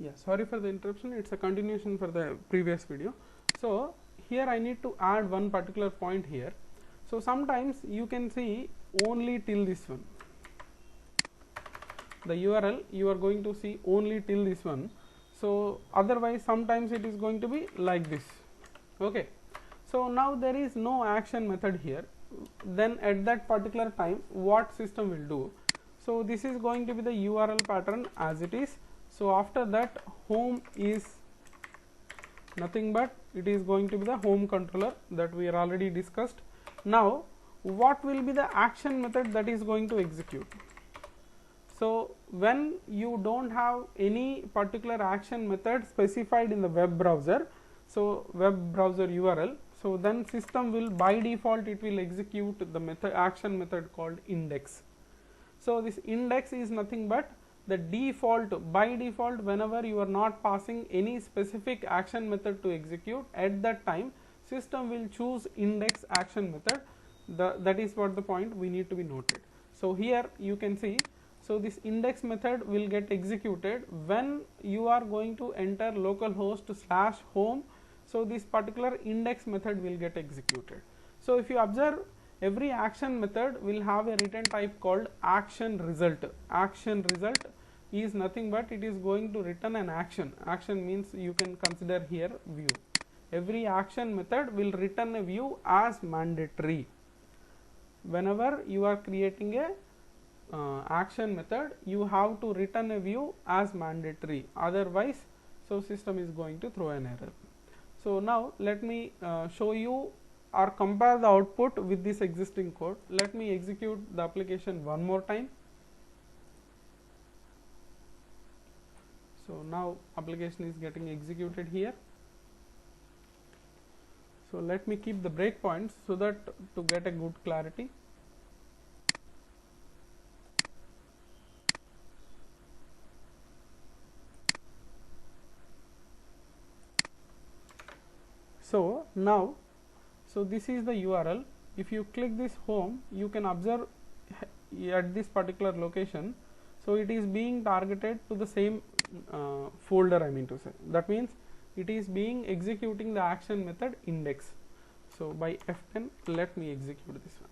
Yeah, sorry for the interruption, it's a continuation for the previous video. So here I need to add one particular point here. So sometimes you can see only till this one, the URL you are going to see only till this one. So otherwise sometimes it is going to be like this. Okay, so now there is no action method here. Then at that particular time what system will do? So this is going to be the URL pattern as it is. So after that home is nothing but it is going to be the home controller that we are already discussed. Now what will be the action method that is going to execute? So when you don't have any particular action method specified in the web browser, so web browser URL, so then system will by default it will execute the method action method called index. So this index is nothing but the default, by default whenever you are not passing any specific action method to execute, at that time system will choose index action method. That is what the point we need to be noted. So here you can see, so this index method will get executed when you are going to enter localhost/home. So this particular index method will get executed. So if you observe, every action method will have a return type called action result. Action result is nothing but it is going to return an action. Action means you can consider here view. Every action method will return a view as mandatory. Whenever you are creating a action method, you have to return a view as mandatory, otherwise so system is going to throw an error. So now let me show you or compare the output with this existing code. Let me execute the application one more time. So now application is getting executed here. So let me keep the breakpoints so that to get a good clarity. So now, so this is the URL. If you click this home, you can observe at this particular location, so it is being targeted to the same folder, I mean to say. That means it is being executing the action method index. So by F10 let me execute this one.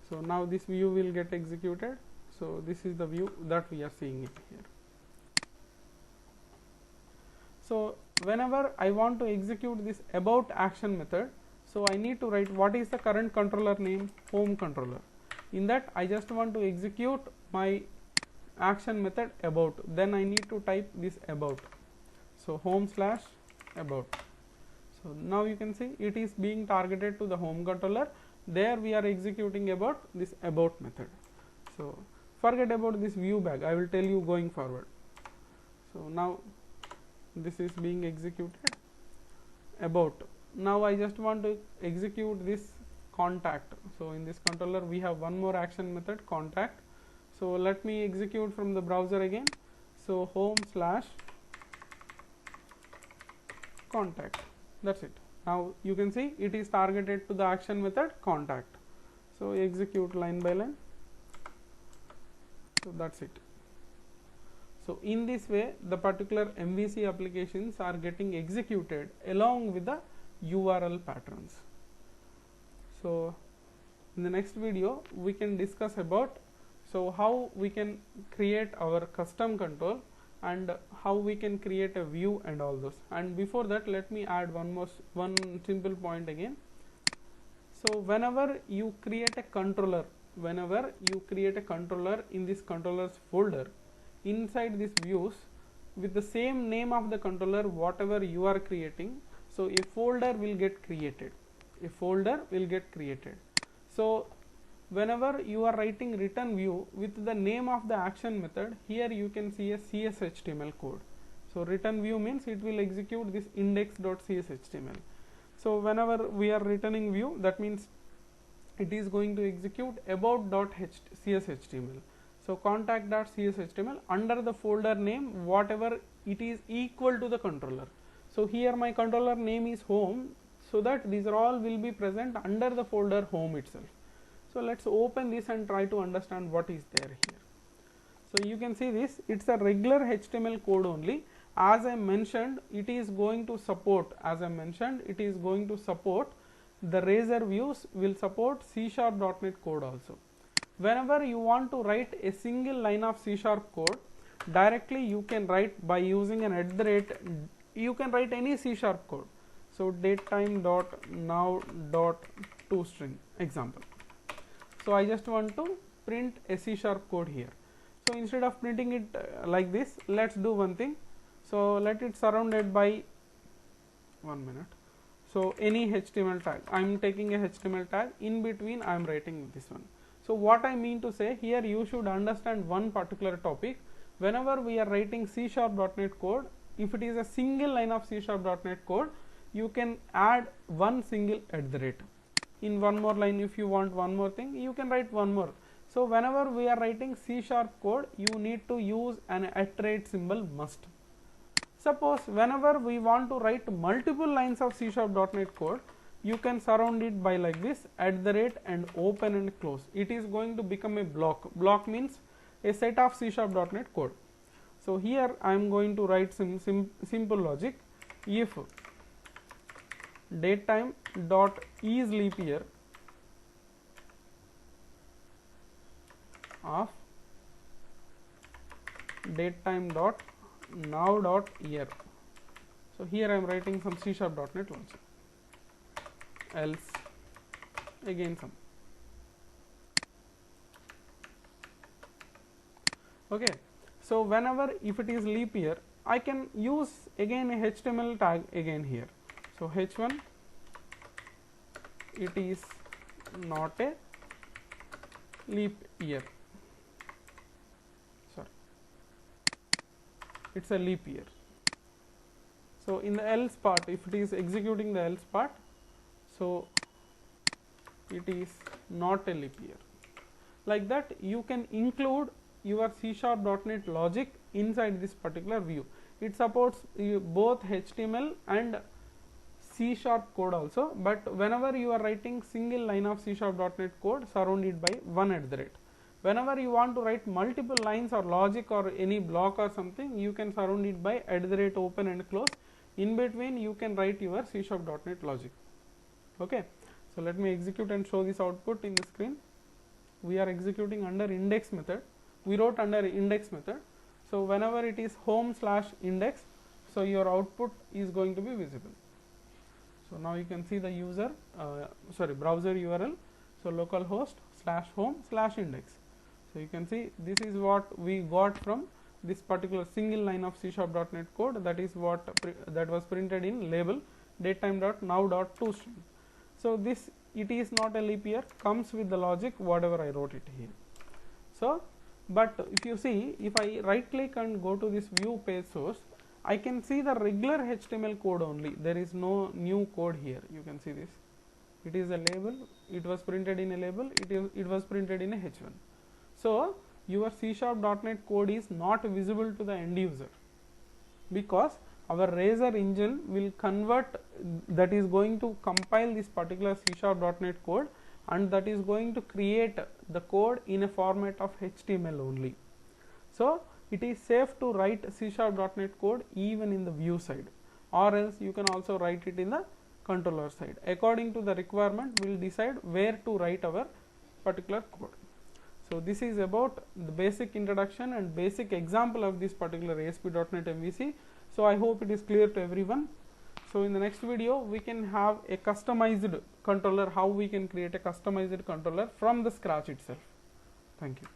So now this view will get executed. So this is the view that we are seeing it here. So whenever I want to execute this about action method, so I need to write what is the current controller name, home controller. In that I just want to execute my action method about, then I need to type this about. So home/about. So now you can see it is being targeted to the home controller. There we are executing about this about method. So forget about this view bag, I will tell you going forward. So now this is being executed about. Now I just want to execute this contact. So in this controller we have one more action method, contact. So let me execute from the browser again. So home/contact, that's it. Now you can see it is targeted to the action method contact. So execute line by line. So that's it. So in this way the particular MVC applications are getting executed along with the URL patterns. So in the next video we can discuss about so how we can create our custom control and how we can create a view and all those. And before that let me add one simple point again. So whenever you create a controller, in this controllers folder, inside these views with the same name of the controller whatever you are creating, so a folder will get created. So whenever you are writing return view with the name of the action method, here you can see a CSHTML code. So return view means it will execute this index.cshtml. So whenever we are returning view, that means it is going to execute about.cshtml. So contact.cshtml under the folder name whatever it is equal to the controller. So here my controller name is home, so that these are all will be present under the folder home itself. So let's open this and try to understand what is there here. So you can see this, it's a regular HTML code only. As I mentioned, it is going to support, the Razor views will support C#.NET code also. Whenever you want to write a single line of C# code, directly you can write by using an @ you can write any C# code. So datetime.now.toString example. So I just want to print a C# code here. So instead of printing it like this, let's do one thing. So let it surrounded by 1 minute. So any HTML tag, I am taking a HTML tag, in between I am writing this one. So what I mean to say here, you should understand one particular topic. Whenever we are writing C#.NET code, if it is a single line of C#.NET code, you can add one single @ in one more line. If you want one more thing, you can write one more. So whenever we are writing C# code, you need to use an @ symbol must. Suppose whenever we want to write multiple lines of C#.NET code, you can surround it by like this @ and open and close. It is going to become a block. Block means a set of C#.NET code. So here I am going to write simple logic. If datetime.isLeapYear of datetime.now.year. So here I am writing some C#.NET logic. Else again some. Okay. So whenever if it is leap year, I can use again a HTML tag again here. So h1, it is not a leap year. Sorry, it's a leap year. So in the else part, if it is executing the else part, so it is not a leap year. Like that, you can include your C#.NET logic inside this particular view. It supports both HTML and C# code also, but whenever you are writing single line of C#.NET code, surrounded by one @ whenever you want to write multiple lines or logic or any block or something, you can surround it by @ open and close. In between you can write your C#.NET logic. Okay, so let me execute and show this output in the screen. We are executing under index method. We wrote under index method. So whenever it is home/index, so your output is going to be visible. So now you can see the browser URL. So localhost/home/index. So you can see this is what we got from this particular single line of C#.NET code. That is what that was printed in label datetime.now.toString. So this, it is not a leap year, comes with the logic whatever I wrote it here. So but if you see, if I right click and go to this view page source, I can see the regular HTML code only. There is no new code here. You can see this. It is a label. It was printed in a label. It was printed in a H1. So your C#.NET code is not visible to the end user, because our Razor engine will convert, that is going to compile this particular C#.NET code, and that is going to create the code in a format of HTML only. So it is safe to write C#.NET code even in the view side, or else you can also write it in the controller side. According to the requirement, we will decide where to write our particular code. So this is about the basic introduction and basic example of this particular ASP.NET MVC. So I hope it is clear to everyone. So in the next video, we can have a customized controller, how we can create a customized controller from the scratch itself. Thank you.